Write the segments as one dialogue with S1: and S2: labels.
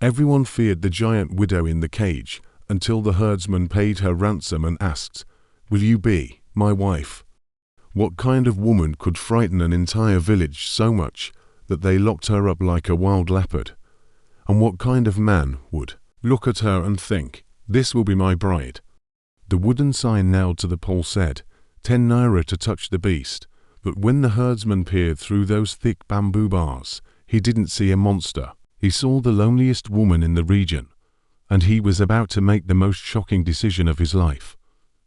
S1: Everyone feared the giant widow in the cage until the herdsman paid her ransom and asked, "Will you be my wife?" What kind of woman could frighten an entire village so much that they locked her up like a wild leopard? And what kind of man would look at her and think, "This will be my bride"? The wooden sign nailed to the pole said, 10 naira to touch the beast, but when the herdsman peered through those thick bamboo bars, he didn't see a monster. He saw the loneliest woman in the region, and he was about to make the most shocking decision of his life.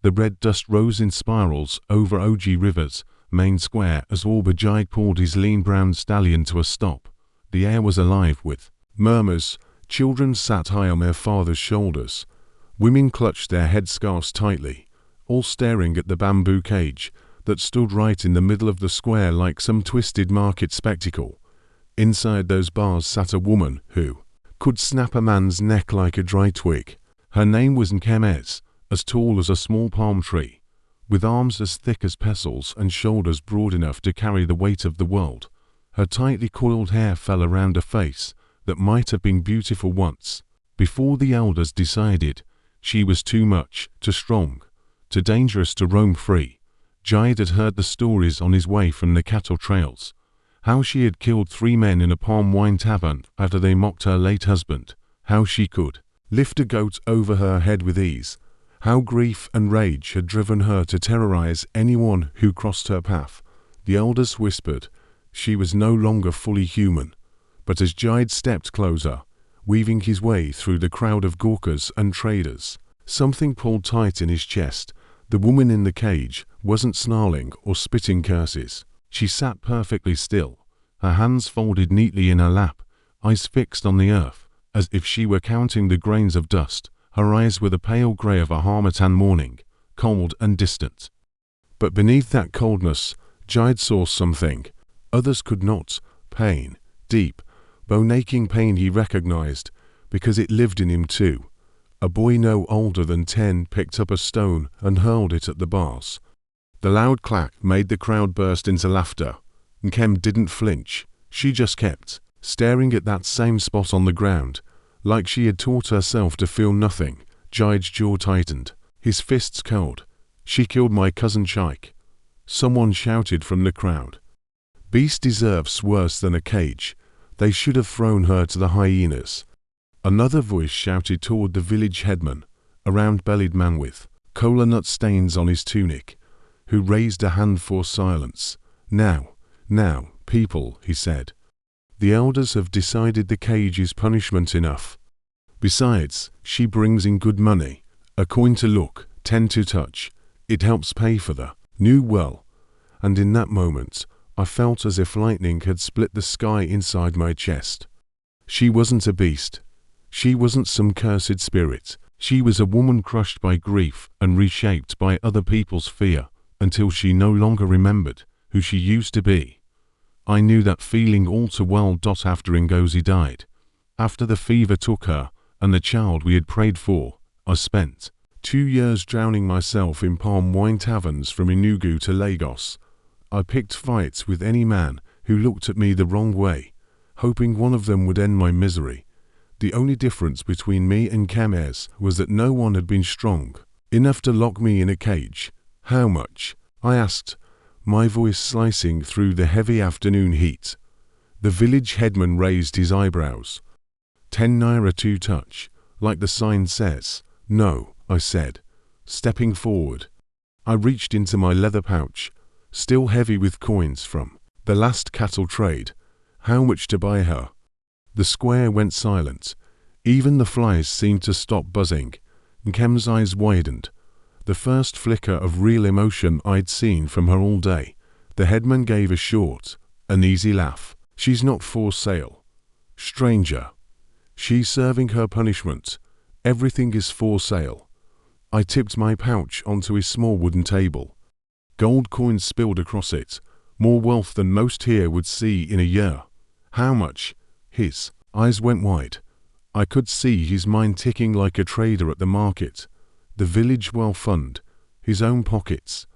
S1: The red dust rose in spirals over OG River's main square as Jake pulled his lean brown stallion to a stop. The air was alive with murmurs. Children sat high on their father's shoulders. Women clutched their headscarves tightly, all staring at the bamboo cage that stood right in the middle of the square like some twisted market spectacle. Inside those bars sat a woman who could snap a man's neck like a dry twig. Her name was Kaine, as tall as a small palm tree, with arms as thick as pestles and shoulders broad enough to carry the weight of the world. Her tightly coiled hair fell around a face that might have been beautiful once. Before the elders decided she was too much, too strong, too dangerous to roam free, Jade had heard the stories on his way from the cattle trails. How she had killed 3 men in a palm wine tavern after they mocked her late husband. How she could lift a goat over her head with ease. How grief and rage had driven her to terrorize anyone who crossed her path. The elders whispered she was no longer fully human. But as Jade stepped closer, weaving his way through the crowd of gawkers and traders, something pulled tight in his chest. The woman in the cage wasn't snarling or spitting curses. She sat perfectly still, her hands folded neatly in her lap, eyes fixed on the earth, as if she were counting the grains of dust. Her eyes were the pale grey of a harmattan morning, cold and distant. But beneath that coldness, Jade saw something others could not. Pain, deep, bone-aching pain he recognized, because it lived in him too. A boy no older than 10 picked up a stone and hurled it at the bars. The loud clack made the crowd burst into laughter. Nkem didn't flinch. She just kept staring at that same spot on the ground, like she had taught herself to feel nothing. Jade's jaw tightened, his fists curled. "She killed my cousin Jake," someone shouted from the crowd. "Beast deserves worse than a cage. They should have thrown her to the hyenas." Another voice shouted toward the village headman, a round-bellied man with cola nut stains on his tunic, who raised a hand for silence. Now, people," he said. "The elders have decided the cage is punishment enough. Besides, she brings in good money. A coin to look, 10 to touch. It helps pay for the new well." And in that moment, I felt as if lightning had split the sky inside my chest. She wasn't a beast. She wasn't some cursed spirit. She was a woman crushed by grief and reshaped by other people's fear, until she no longer remembered who she used to be. I knew that feeling all too well. After Ngozi died, after the fever took her and the child we had prayed for, I spent 2 years drowning myself in palm wine taverns from Enugu to Lagos. I picked fights with any man who looked at me the wrong way, hoping one of them would end my misery. The only difference between me and Kaine was that no one had been strong enough to lock me in a cage. "How much?" I asked, my voice slicing through the heavy afternoon heat. The village headman raised his eyebrows. 10 naira to touch, like the sign says. "No," I said, stepping forward. I reached into my leather pouch, still heavy with coins from the last cattle trade. "How much to buy her?" The square went silent. Even the flies seemed to stop buzzing. Nkem's eyes widened, the first flicker of real emotion I'd seen from her all day. The headman gave a short, uneasy laugh. "She's not for sale, stranger. She's serving her punishment. Everything is for sale." I tipped my pouch onto his small wooden table. Gold coins spilled across it, more wealth than most here would see in a year. "How much?" His eyes went wide. I could see his mind ticking like a trader at the market. The village well fund, his own pockets,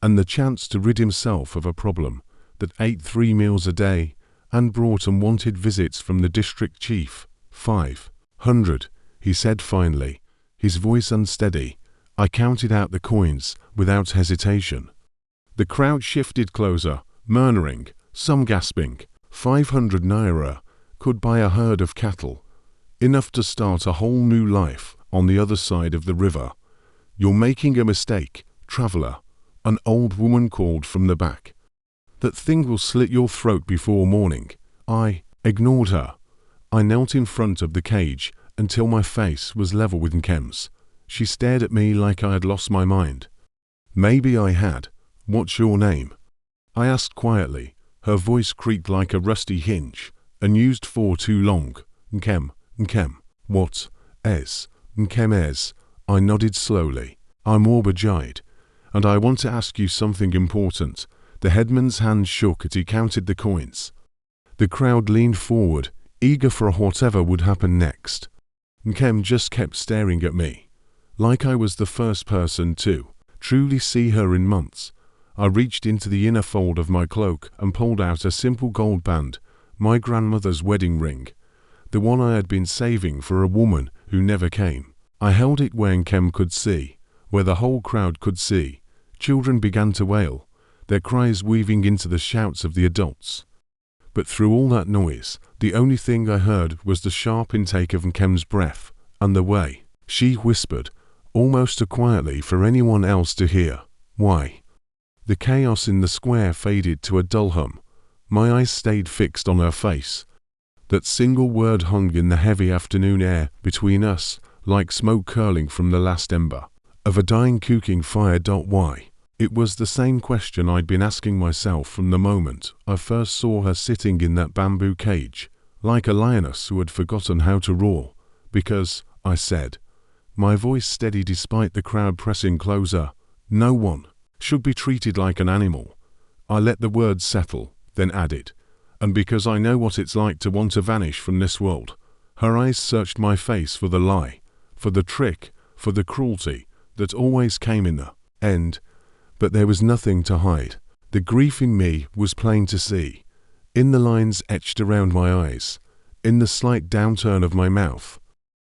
S1: and the chance to rid himself of a problem that ate 3 meals a day and brought unwanted visits from the district chief. 100, he said finally, his voice unsteady. I counted out the coins, without hesitation. The crowd shifted closer, murmuring, some gasping. 500 naira could buy a herd of cattle, enough to start a whole new life on the other side of the river. You're making a mistake, traveler, an old woman called from the back. That thing will slit your throat before morning. I ignored her. I knelt in front of the cage until my face was level with Nkem's. She stared at me like I had lost my mind. Maybe I had. What's your name? I asked quietly. Her voice creaked like a rusty hinge, unused for too long. Nkem. What? Nkem. I nodded slowly. I'm Orbajide, and I want to ask you something important. The headman's hand shook as he counted the coins. The crowd leaned forward, eager for whatever would happen next. Nkem just kept staring at me, like I was the first person to truly see her in months. I reached into the inner fold of my cloak and pulled out a simple gold band, my grandmother's wedding ring, the one I had been saving for a woman who never came. I held it where Nkem could see, where the whole crowd could see. Children began to wail, their cries weaving into the shouts of the adults. But through all that noise, the only thing I heard was the sharp intake of Nkem's breath, and the way she whispered, almost too quietly for anyone else to hear. Why? The chaos in the square faded to a dull hum. My eyes stayed fixed on her face. That single word hung in the heavy afternoon air between us, like smoke curling from the last ember of a dying cooking fire. Why? It was the same question I'd been asking myself from the moment I first saw her sitting in that bamboo cage, like a lioness who had forgotten how to roar. Because, I said, my voice steady despite the crowd pressing closer, no one should be treated like an animal. I let the words settle, then added, and because I know what it's like to want to vanish from this world. Her eyes searched my face for the lie, for the trick, for the cruelty that always came in the end. But there was nothing to hide. The grief in me was plain to see, in the lines etched around my eyes, in the slight downturn of my mouth.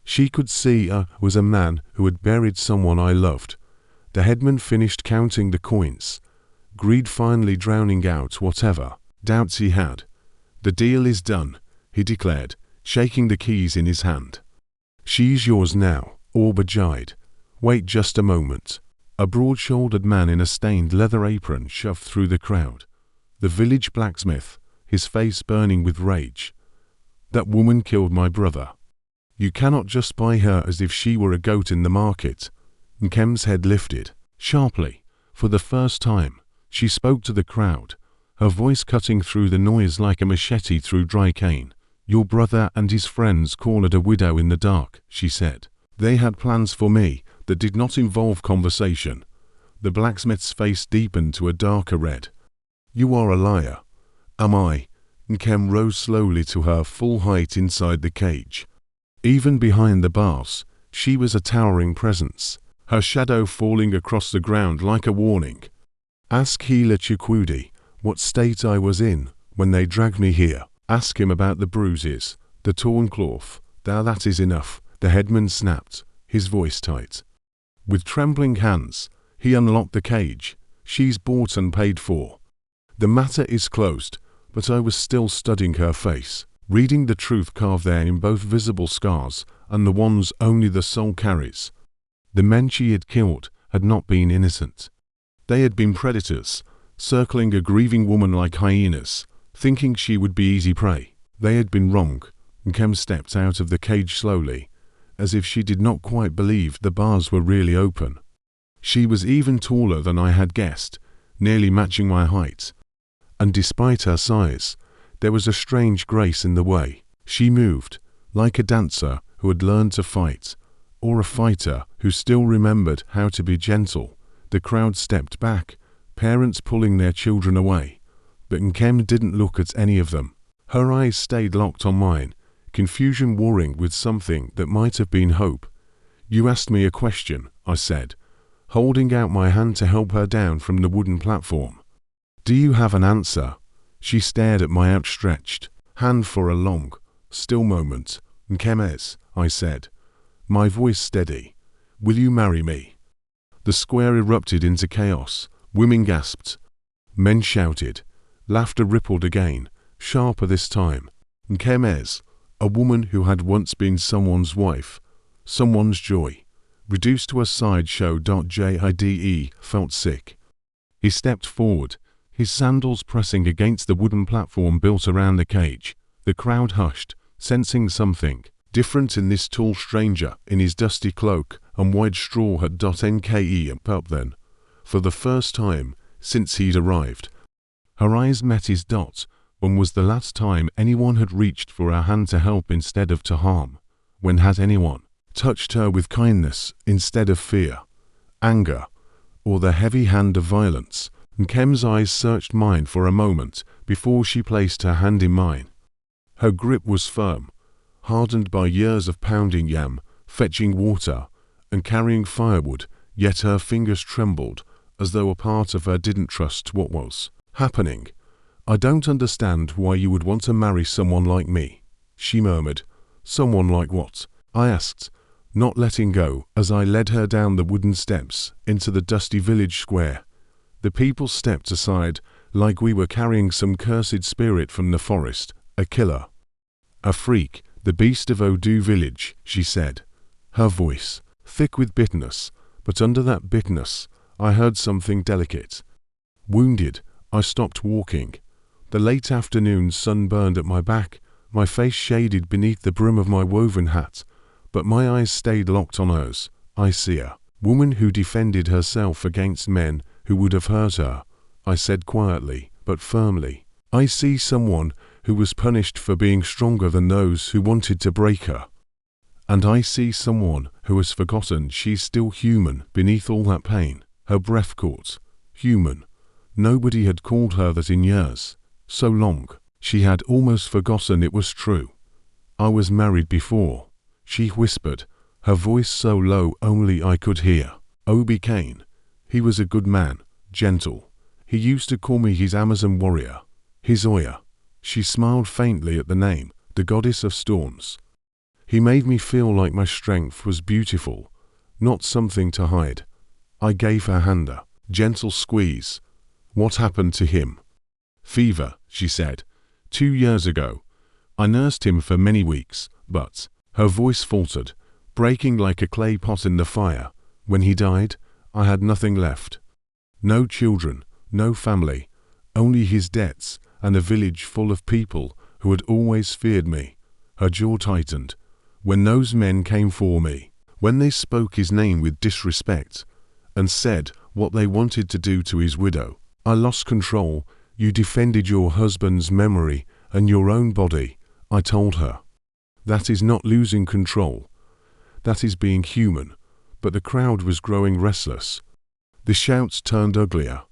S1: She could see I was a man who had buried someone I loved. The headman finished counting the coins, greed finally drowning out whatever doubts he had. The deal is done, he declared, shaking the keys in his hand. She's yours now, Orbajide. Wait just a moment. A broad-shouldered man in a stained leather apron shoved through the crowd. The village blacksmith, his face burning with rage. That woman killed my brother. You cannot just buy her as if she were a goat in the market. Nkem's head lifted. Sharply, for the first time, she spoke to the crowd, her voice cutting through the noise like a machete through dry cane. Your brother and his friends call it a widow in the dark, she said. They had plans for me that did not involve conversation. The blacksmith's face deepened to a darker red. You are a liar. Am I? Nkem rose slowly to her full height inside the cage. Even behind the bars, she was a towering presence, her shadow falling across the ground like a warning. Ask Hila Chukwudi what state I was in when they dragged me here. Ask him about the bruises, the torn cloth. That is enough, the headman snapped, his voice tight. With trembling hands, he unlocked the cage. She's bought and paid for. The matter is closed, but I was still studying her face, reading the truth carved there in both visible scars and the ones only the soul carries. The men she had killed had not been innocent. They had been predators, circling a grieving woman like hyenas, thinking she would be easy prey. They had been wrong. Nkem stepped out of the cage slowly, as if she did not quite believe the bars were really open. She was even taller than I had guessed, nearly matching my height. And despite her size, there was a strange grace in the way she moved, like a dancer who had learned to fight, or a fighter who still remembered how to be gentle. The crowd stepped back, parents pulling their children away. But Nkem didn't look at any of them. Her eyes stayed locked on mine, confusion warring with something that might have been hope. You asked me a question, I said, holding out my hand to help her down from the wooden platform. Do you have an answer? She stared at my outstretched hand for a long, still moment. Nkem's, I said, my voice steady. Will you marry me? The square erupted into chaos. Women gasped. Men shouted. Laughter rippled again, sharper this time. Nkem's, a woman who had once been someone's wife, someone's joy, reduced to a sideshow. Jide felt sick. He stepped forward, his sandals pressing against the wooden platform built around the cage. The crowd hushed, sensing something different in this tall stranger in his dusty cloak and wide straw hat. Nke up then, for the first time since he'd arrived. Her eyes met his. When was the last time anyone had reached for her hand to help instead of to harm? When had anyone touched her with kindness instead of fear, anger, or the heavy hand of violence? Nkem's eyes searched mine for a moment before she placed her hand in mine. Her grip was firm, hardened by years of pounding yam, fetching water, and carrying firewood, yet her fingers trembled as though a part of her didn't trust what was happening. I don't understand why you would want to marry someone like me, she murmured. Someone like what? I asked, not letting go as I led her down the wooden steps into the dusty village square. The people stepped aside like we were carrying some cursed spirit from the forest, a killer, a freak, the beast of Odu village, she said, her voice thick with bitterness, but under that bitterness I heard something delicate. Wounded, I stopped walking. The late afternoon sun burned at my back, my face shaded beneath the brim of my woven hat, but my eyes stayed locked on hers. I see a woman who defended herself against men who would have hurt her, I said quietly but firmly. I see someone who was punished for being stronger than those who wanted to break her. And I see someone who has forgotten she's still human beneath all that pain. Her breath caught. Human. Nobody had called her that in years. So long, she had almost forgotten it was true. I was married before, she whispered, her voice so low only I could hear. Obi Kaine. He was a good man, gentle. He used to call me his Amazon warrior, his Oya. She smiled faintly at the name, the goddess of storms. He made me feel like my strength was beautiful, not something to hide. I gave her hand a gentle squeeze. What happened to him? Fever, she said. 2 years ago. I nursed him for many weeks, but, her voice faltered, breaking like a clay pot in the fire. When he died, I had nothing left. No children, no family, only his debts and a village full of people who had always feared me. Her jaw tightened. When those men came for me, when they spoke his name with disrespect, and said what they wanted to do to his widow, I lost control. You defended your husband's memory and your own body, I told her. That is not losing control. That is being human. But the crowd was growing restless. The shouts turned uglier.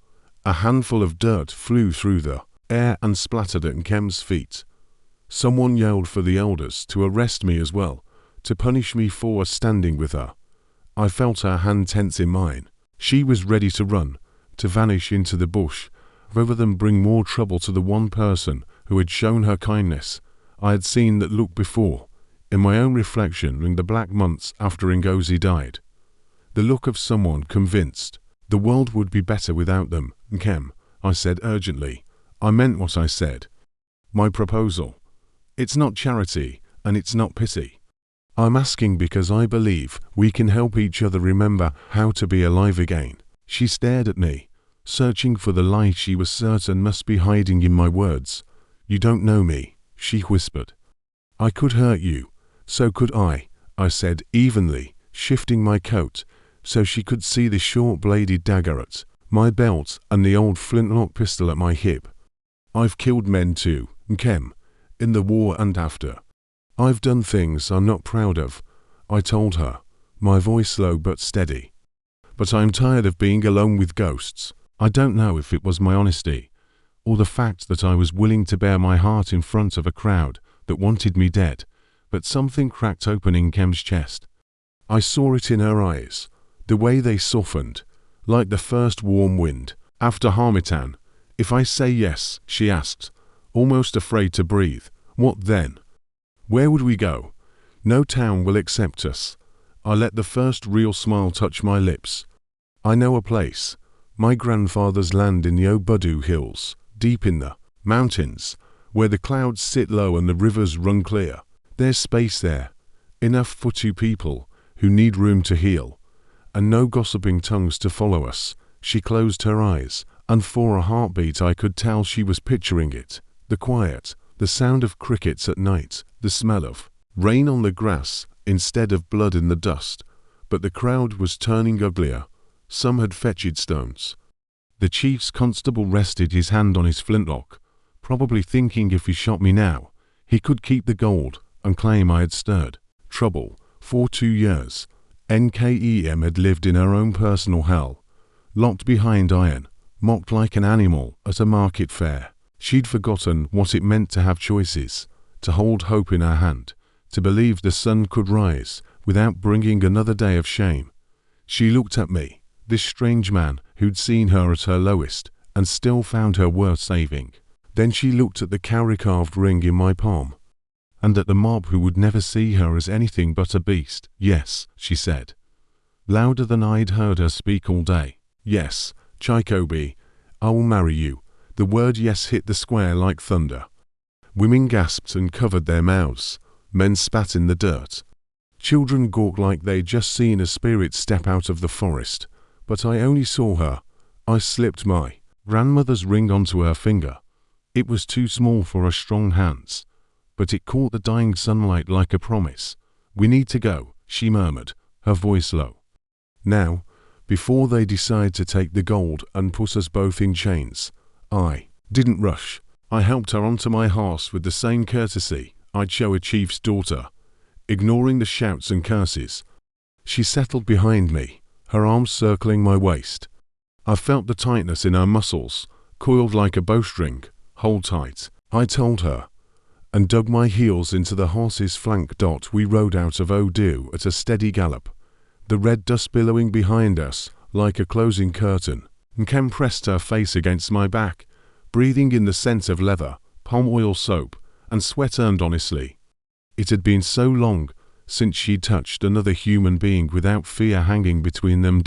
S1: A handful of dirt flew through the air and splattered at Nkem's feet. Someone yelled for the elders to arrest me as well, to punish me for standing with her. I felt her hand tense in mine. She was ready to run, to vanish into the bush, rather than bring more trouble to the one person who had shown her kindness. I had seen that look before, in my own reflection in the black months after Ngozi died. The look of someone convinced the world would be better without them. Nkem, I said urgently. I meant what I said. My proposal. It's not charity, and it's not pity. I'm asking because I believe we can help each other remember how to be alive again. She stared at me, searching for the lie she was certain must be hiding in my words. You don't know me, she whispered. I could hurt you, so could I said evenly, shifting my coat, so she could see the short-bladed dagger at my belt and the old flintlock pistol at my hip. I've killed men too, Nkem, in the war and after. I've done things I'm not proud of, I told her, my voice low but steady. But I'm tired of being alone with ghosts. I don't know if it was my honesty, or the fact that I was willing to bare my heart in front of a crowd that wanted me dead, but something cracked open in Nkem's chest. I saw it in her eyes, the way they softened, like the first warm wind after Harmattan. If I say yes, she asked, almost afraid to breathe, what then? Where would we go? No town will accept us. I let the first real smile touch my lips. I know a place. My grandfather's land in the Obudu Hills, deep in the mountains, where the clouds sit low and the rivers run clear. There's space there, enough for 2 people who need room to heal, and no gossiping tongues to follow us. She closed her eyes, and for a heartbeat I could tell she was picturing it. The quiet, the sound of crickets at night, the smell of rain on the grass instead of blood in the dust. But the crowd was turning uglier. Some had fetched stones. The chief's constable rested his hand on his flintlock, probably thinking if he shot me now, he could keep the gold and claim I had stirred trouble. For 2 years, Nkem had lived in her own personal hell, locked behind iron, mocked like an animal at a market fair. She'd forgotten what it meant to have choices, to hold hope in her hand, to believe the sun could rise without bringing another day of shame. She looked at me, this strange man who'd seen her at her lowest and still found her worth saving. Then she looked at the cowrie-carved ring in my palm, and at the mob who would never see her as anything but a beast. "Yes," she said, louder than I'd heard her speak all day. "Yes, Chikobi, I will marry you." The word yes hit the square like thunder. Women gasped and covered their mouths. Men spat in the dirt. Children gawked like they'd just seen a spirit step out of the forest. But I only saw her. I slipped my grandmother's ring onto her finger. It was too small for her strong hands, but it caught the dying sunlight like a promise. "We need to go," she murmured, her voice low. "Now, before they decide to take the gold and put us both in chains." I didn't rush. I helped her onto my horse with the same courtesy I'd show a chief's daughter, ignoring the shouts and curses. She settled behind me, her arms circling my waist. I felt the tightness in her muscles, coiled like a bowstring. "Hold tight," I told her, and dug my heels into the horse's flank. We rode out of Odu at a steady gallop, the red dust billowing behind us like a closing curtain. Nkem pressed her face against my back, breathing in the scent of leather, palm oil soap, and sweat earned honestly. It had been so long since she'd touched another human being without fear hanging between them.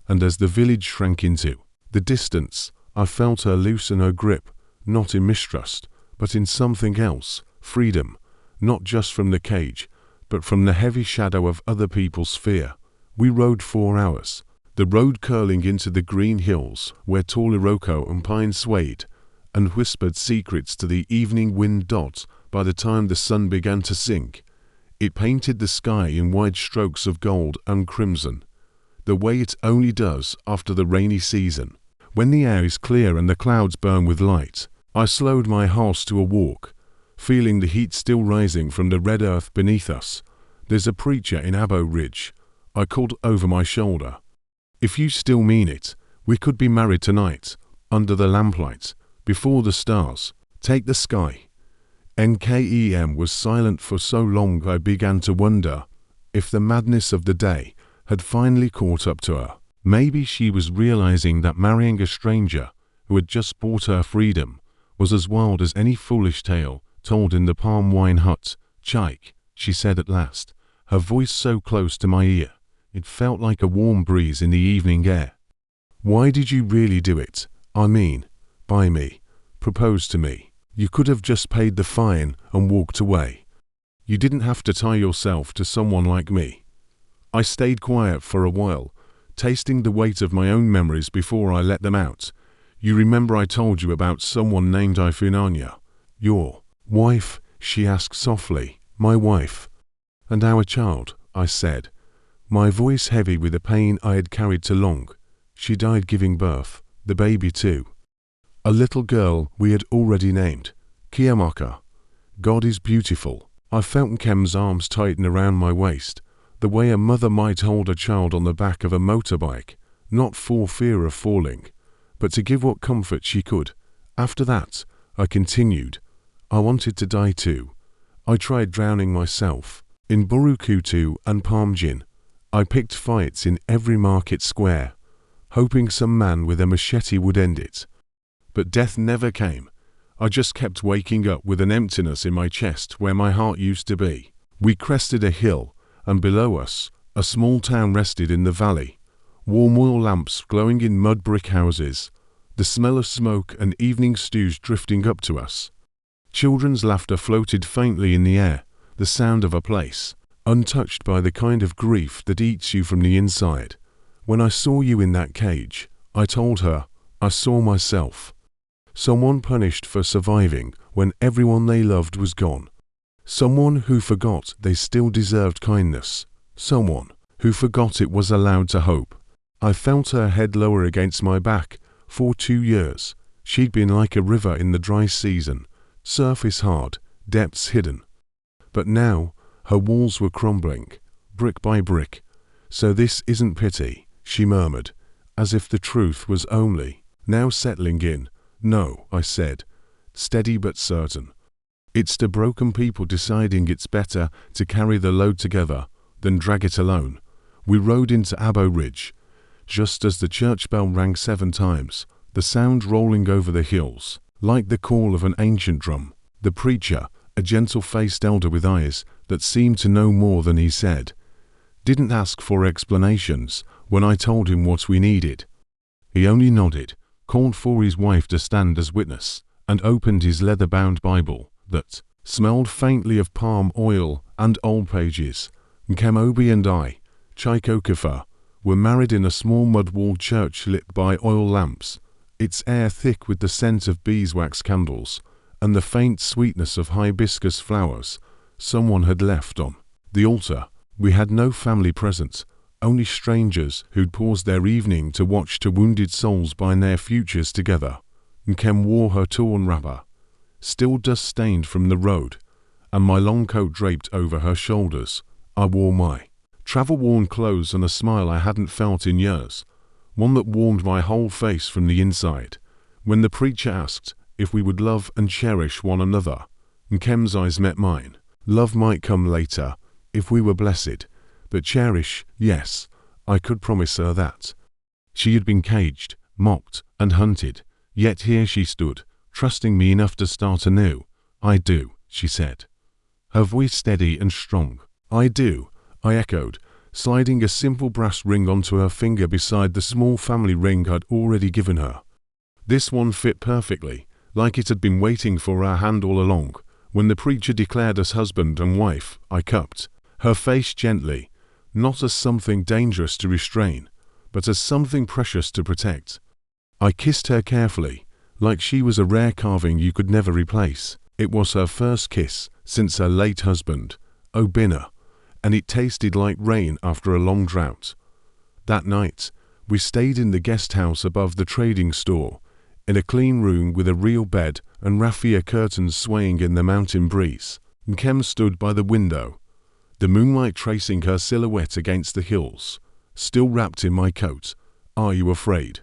S1: And as the village shrank into the distance, I felt her loosen her grip, not in mistrust, but in something else, freedom, not just from the cage, but from the heavy shadow of other people's fear. We rode 4 hours, the road curling into the green hills where tall iroko and pine swayed and whispered secrets to the evening wind. By the time the sun began to sink, it painted the sky in wide strokes of gold and crimson, the way it only does after the rainy season. When the air is clear and the clouds burn with light, I slowed my horse to a walk, feeling the heat still rising from the red earth beneath us. "There's a preacher in Abo Ridge," I called over my shoulder. "If you still mean it, we could be married tonight, under the lamplight, before the stars. Take the sky." Nkem was silent for so long I began to wonder if the madness of the day had finally caught up to her. Maybe she was realizing that marrying a stranger who had just bought her freedom was as wild as any foolish tale told in the palm wine hut. "Chike," she said at last, her voice so close to my ear, it felt like a warm breeze in the evening air. "Why did you really do it? I mean, buy me, propose to me. You could have just paid the fine and walked away. You didn't have to tie yourself to someone like me." I stayed quiet for a while, tasting the weight of my own memories before I let them out. "You remember I told you about someone named Ifunanya? Your wife?" she asked softly. "My wife. And our child," I said, my voice heavy with the pain I had carried too long. "She died giving birth, the baby too. A little girl we had already named Kiamaka. God is beautiful." I felt Nkem's arms tighten around my waist, the way a mother might hold a child on the back of a motorbike, not for fear of falling, but to give what comfort she could. "After that," I continued, "I wanted to die too. I tried drowning myself in Burukutu and Palmjin. I picked fights in every market square, hoping some man with a machete would end it. But death never came. I just kept waking up with an emptiness in my chest where my heart used to be." We crested a hill, and below us, a small town rested in the valley. Warm oil lamps glowing in mud brick houses, the smell of smoke and evening stews drifting up to us. Children's laughter floated faintly in the air, the sound of a place, untouched by the kind of grief that eats you from the inside. When I saw you in that cage, I told her, I saw myself. Someone punished for surviving when everyone they loved was gone. Someone who forgot they still deserved kindness. Someone who forgot it was allowed to hope. I felt her head lower against my back. For 2 years, she'd been like a river in the dry season, surface hard, depths hidden. But now, her walls were crumbling, brick by brick. So this isn't pity, she murmured, as if the truth was only now settling in. No, I said, steady but certain. It's the broken people deciding it's better to carry the load together than drag it alone. We rode into Abo Ridge, just as the church bell rang 7 times, the sound rolling over the hills, like the call of an ancient drum. The preacher, a gentle-faced elder with eyes that seemed to know more than he said, didn't ask for explanations when I told him what we needed. He only nodded, called for his wife to stand as witness, and opened his leather-bound Bible that smelled faintly of palm oil and old pages. Kemobi and I, Chikokafa, were married in a small mud-walled church lit by oil lamps, its air thick with the scent of beeswax candles and the faint sweetness of hibiscus flowers someone had left on the altar. We had no family present, only strangers who'd paused their evening to watch 2 wounded souls bind their futures together. Nkem wore her torn wrapper, still dust-stained from the road, and my long coat draped over her shoulders. I wore my travel-worn clothes and a smile I hadn't felt in years, one that warmed my whole face from the inside. When the preacher asked if we would love and cherish one another, Nkem's eyes met mine. Love might come later, if we were blessed, but cherish, yes, I could promise her that. She had been caged, mocked, and hunted, yet here she stood, trusting me enough to start anew. I do, she said, her voice steady and strong. I do, I echoed, sliding a simple brass ring onto her finger beside the small family ring I'd already given her. This one fit perfectly, like it had been waiting for our hand all along. When the preacher declared us husband and wife, I cupped her face gently, not as something dangerous to restrain, but as something precious to protect. I kissed her carefully, like she was a rare carving you could never replace. It was her first kiss since her late husband, Obinna, and it tasted like rain after a long drought. That night, we stayed in the guest house above the trading store, in a clean room with a real bed and raffia curtains swaying in the mountain breeze. Nkem stood by the window, the moonlight tracing her silhouette against the hills. Still wrapped in my coat. Are you afraid?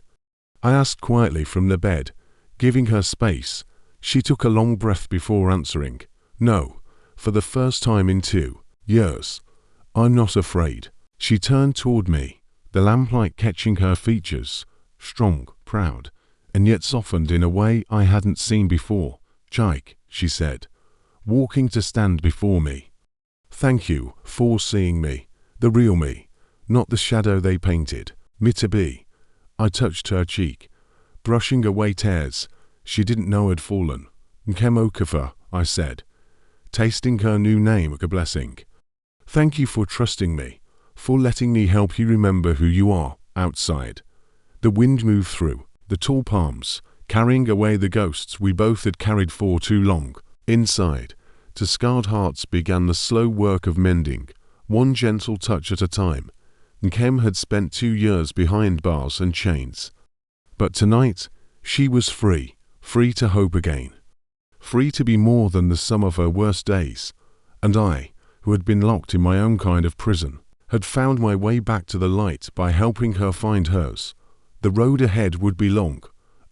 S1: I asked quietly from the bed, giving her space. She took a long breath before answering. No, for the first time in 2 years. I'm not afraid. She turned toward me, the lamplight catching her features, strong, proud, and yet softened in a way I hadn't seen before. Jake, she said, walking to stand before me. Thank you for seeing me, the real me, not the shadow they painted me to be. I touched her cheek, brushing away tears she didn't know had fallen. Nkemokafa, I said, tasting her new name a blessing. Thank you for trusting me, for letting me help you remember who you are, outside. The wind moved through the tall palms, carrying away the ghosts we both had carried for too long. Inside, to scarred hearts began the slow work of mending, one gentle touch at a time. Nkem had spent 2 years behind bars and chains. But tonight, she was free, free to hope again. Free to be more than the sum of her worst days. And I, who had been locked in my own kind of prison, had found my way back to the light by helping her find hers. The road ahead would be long,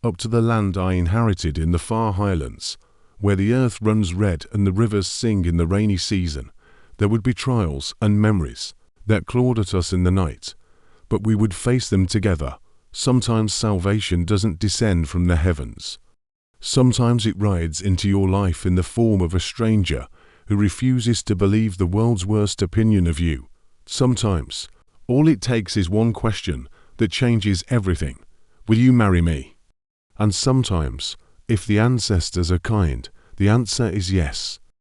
S1: up to the land I inherited in the far highlands, where the earth runs red and the rivers sing in the rainy season. There would be trials and memories that clawed at us in the night, but we would face them together. Sometimes salvation doesn't descend from the heavens. Sometimes it rides into your life in the form of a stranger who refuses to believe the world's worst opinion of you. Sometimes, all it takes is one question that changes everything. Will you marry me? And sometimes, if the ancestors are kind, the answer is yes.